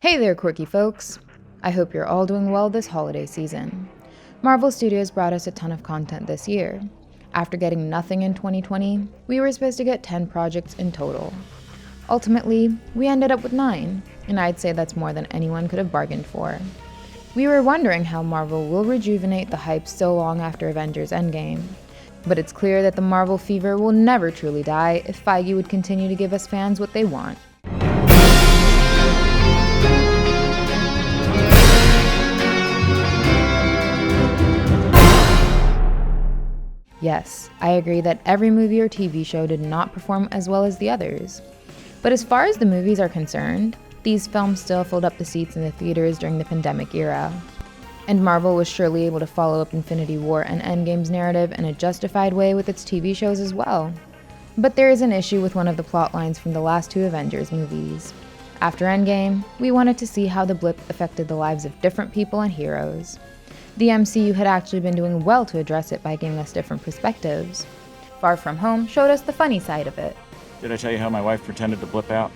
Hey there, quirky folks! I hope you're all doing well this holiday season. Marvel Studios brought us a ton of content this year. After getting nothing in 2020, we were supposed to get 10 projects in total. Ultimately, we ended up with 9, and I'd say that's more than anyone could have bargained for. We were wondering how Marvel will rejuvenate the hype so long after Avengers Endgame. But it's clear that the Marvel fever will never truly die if Feige would continue to give us fans what they want. Yes, I agree that every movie or TV show did not perform as well as the others. But as far as the movies are concerned, these films still filled up the seats in the theaters during the pandemic era. And Marvel was surely able to follow up Infinity War and Endgame's narrative in a justified way with its TV shows as well. But there is an issue with one of the plot lines from the last 2 Avengers movies. After Endgame, we wanted to see how the blip affected the lives of different people and heroes. The MCU had actually been doing well to address it by giving us different perspectives. Far From Home showed us the funny side of it. Did I tell you how my wife pretended to blip out?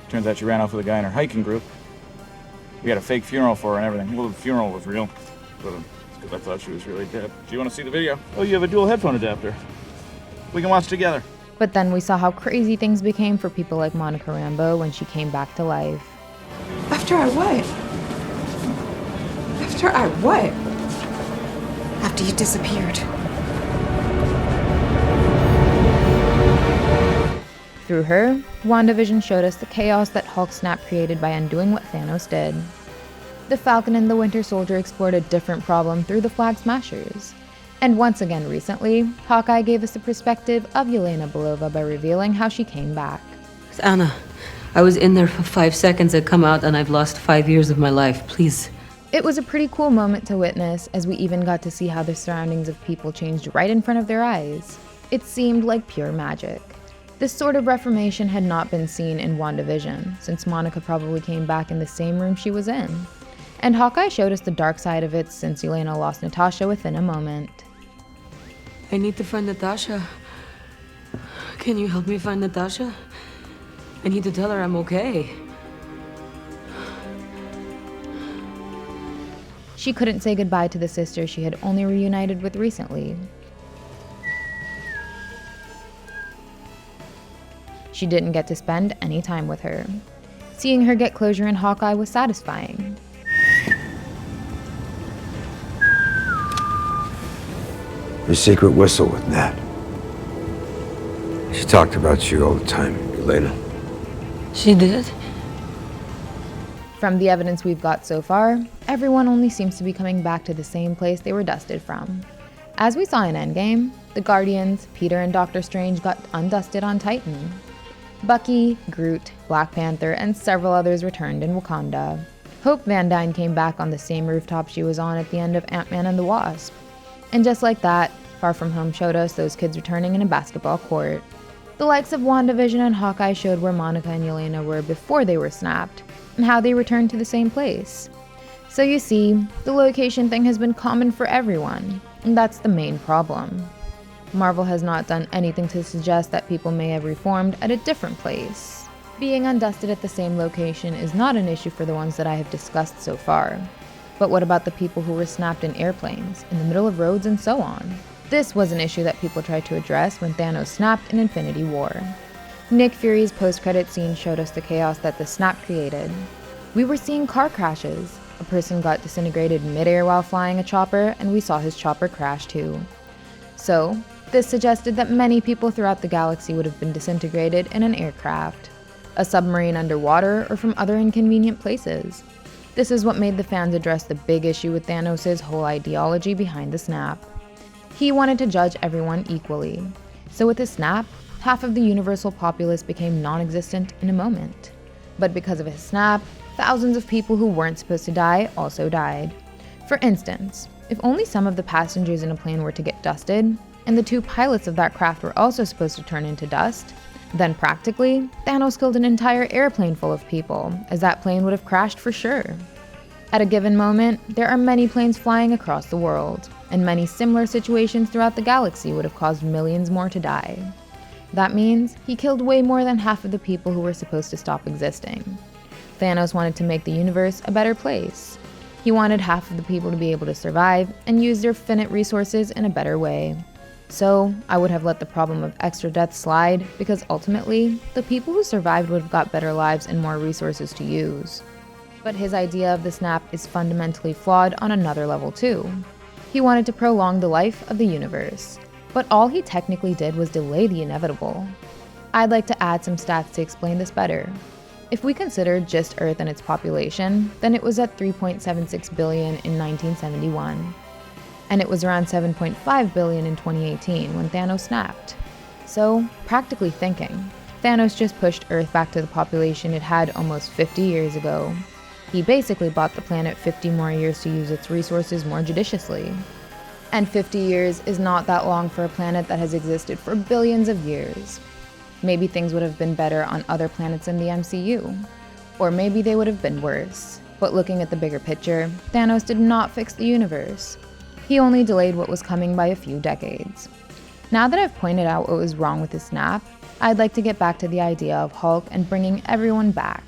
Turns out she ran off with a guy in her hiking group. We had a fake funeral for her and everything. Well, the funeral was real, but it's because I thought she was really dead. Do you want to see the video? Oh, you have a dual headphone adapter. We can watch together. But then we saw how crazy things became for people like Monica Rambeau when she came back to life. After I what? After I what? After you disappeared. Through her, WandaVision showed us the chaos that Hulk snap created by undoing what Thanos did. The Falcon and the Winter Soldier explored a different problem through the Flag Smashers. And once again recently, Hawkeye gave us the perspective of Yelena Belova by revealing how she came back. Anna, I was in there for 5 seconds, I come out and I've lost 5 years of my life, please. It was a pretty cool moment to witness, as we even got to see how the surroundings of people changed right in front of their eyes. It seemed like pure magic. This sort of reformation had not been seen in WandaVision, since Monica probably came back in the same room she was in. And Hawkeye showed us the dark side of it since Yelena lost Natasha within a moment. I need to find Natasha. Can you help me find Natasha? I need to tell her I'm okay. She couldn't say goodbye to the sister she had only reunited with recently. She didn't get to spend any time with her. Seeing her get closure in Hawkeye was satisfying. Your secret whistle with Nat. She talked about you all the time, Yelena. She did? From the evidence we've got so far, everyone only seems to be coming back to the same place they were dusted from. As we saw in Endgame, the Guardians, Peter and Doctor Strange got undusted on Titan. Bucky, Groot, Black Panther, and several others returned in Wakanda. Hope Van Dyne came back on the same rooftop she was on at the end of Ant-Man and the Wasp. And just like that, Far From Home showed us those kids returning in a basketball court. The likes of WandaVision and Hawkeye showed where Monica and Yelena were before they were snapped, and how they returned to the same place. So you see, the location thing has been common for everyone, and that's the main problem. Marvel has not done anything to suggest that people may have reformed at a different place. Being undusted at the same location is not an issue for the ones that I have discussed so far. But what about the people who were snapped in airplanes, in the middle of roads, and so on? This was an issue that people tried to address when Thanos snapped in Infinity War. Nick Fury's post-credit scene showed us the chaos that the snap created. We were seeing car crashes. A person got disintegrated midair while flying a chopper, and we saw his chopper crash too. So, this suggested that many people throughout the galaxy would have been disintegrated in an aircraft, a submarine underwater, or from other inconvenient places. This is what made the fans address the big issue with Thanos' whole ideology behind the snap. He wanted to judge everyone equally. So with the snap, half of the universal populace became non-existent in a moment. But because of his snap, thousands of people who weren't supposed to die also died. For instance, if only some of the passengers in a plane were to get dusted, and the 2 pilots of that craft were also supposed to turn into dust, then practically, Thanos killed an entire airplane full of people, as that plane would have crashed for sure. At a given moment, there are many planes flying across the world, and many similar situations throughout the galaxy would have caused millions more to die. That means he killed way more than half of the people who were supposed to stop existing. Thanos wanted to make the universe a better place. He wanted half of the people to be able to survive and use their finite resources in a better way. So, I would have let the problem of extra deaths slide because ultimately, the people who survived would have got better lives and more resources to use. But his idea of the snap is fundamentally flawed on another level too. He wanted to prolong the life of the universe, but all he technically did was delay the inevitable. I'd like to add some stats to explain this better. If we consider just Earth and its population, then it was at 3.76 billion in 1971. And it was around 7.5 billion in 2018 when Thanos snapped. So, practically thinking, Thanos just pushed Earth back to the population it had almost 50 years ago. He basically bought the planet 50 more years to use its resources more judiciously. And 50 years is not that long for a planet that has existed for billions of years. Maybe things would have been better on other planets in the MCU. Or maybe they would have been worse. But looking at the bigger picture, Thanos did not fix the universe. He only delayed what was coming by a few decades. Now that I've pointed out what was wrong with his snap, I'd like to get back to the idea of Hulk and bringing everyone back.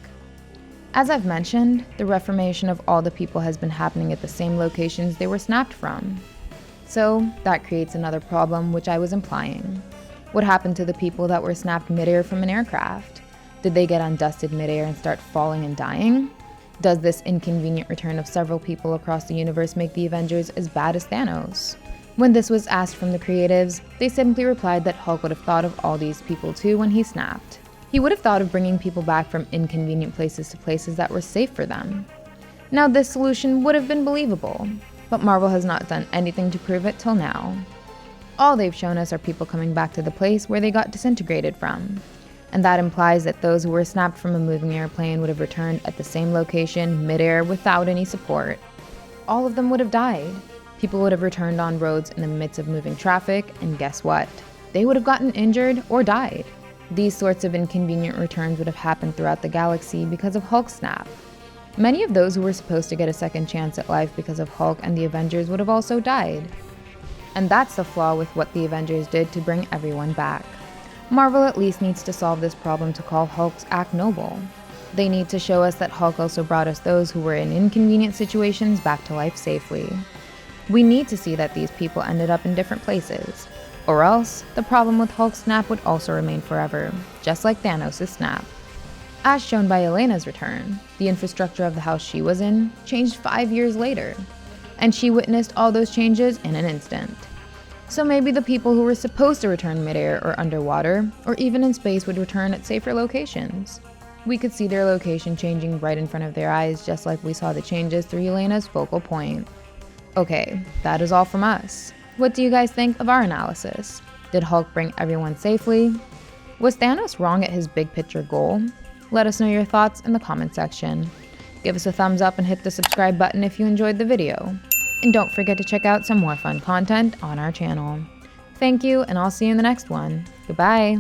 As I've mentioned, the reformation of all the people has been happening at the same locations they were snapped from. So, that creates another problem, which I was implying. What happened to the people that were snapped midair from an aircraft? Did they get undusted midair and start falling and dying? Does this inconvenient return of several people across the universe make the Avengers as bad as Thanos? When this was asked from the creatives, they simply replied that Hulk would have thought of all these people too when he snapped. He would have thought of bringing people back from inconvenient places to places that were safe for them. Now this solution would have been believable, but Marvel has not done anything to prove it till now. All they've shown us are people coming back to the place where they got disintegrated from. And that implies that those who were snapped from a moving airplane would have returned at the same location, midair, without any support. All of them would have died. People would have returned on roads in the midst of moving traffic, and guess what? They would have gotten injured or died. These sorts of inconvenient returns would have happened throughout the galaxy because of Hulk's snap. Many of those who were supposed to get a second chance at life because of Hulk and the Avengers would have also died. And that's the flaw with what the Avengers did to bring everyone back. Marvel at least needs to solve this problem to call Hulk's act noble. They need to show us that Hulk also brought us those who were in inconvenient situations back to life safely. We need to see that these people ended up in different places, or else the problem with Hulk's snap would also remain forever, just like Thanos' snap. As shown by Elena's return, the infrastructure of the house she was in changed 5 years later, and she witnessed all those changes in an instant. So maybe the people who were supposed to return midair or underwater, or even in space, would return at safer locations. We could see their location changing right in front of their eyes, just like we saw the changes through Yelena's focal point. Okay, that is all from us. What do you guys think of our analysis? Did Hulk bring everyone safely? Was Thanos wrong at his big picture goal? Let us know your thoughts in the comment section. Give us a thumbs up and hit the subscribe button if you enjoyed the video. And don't forget to check out some more fun content on our channel. Thank you, and I'll see you in the next one. Goodbye!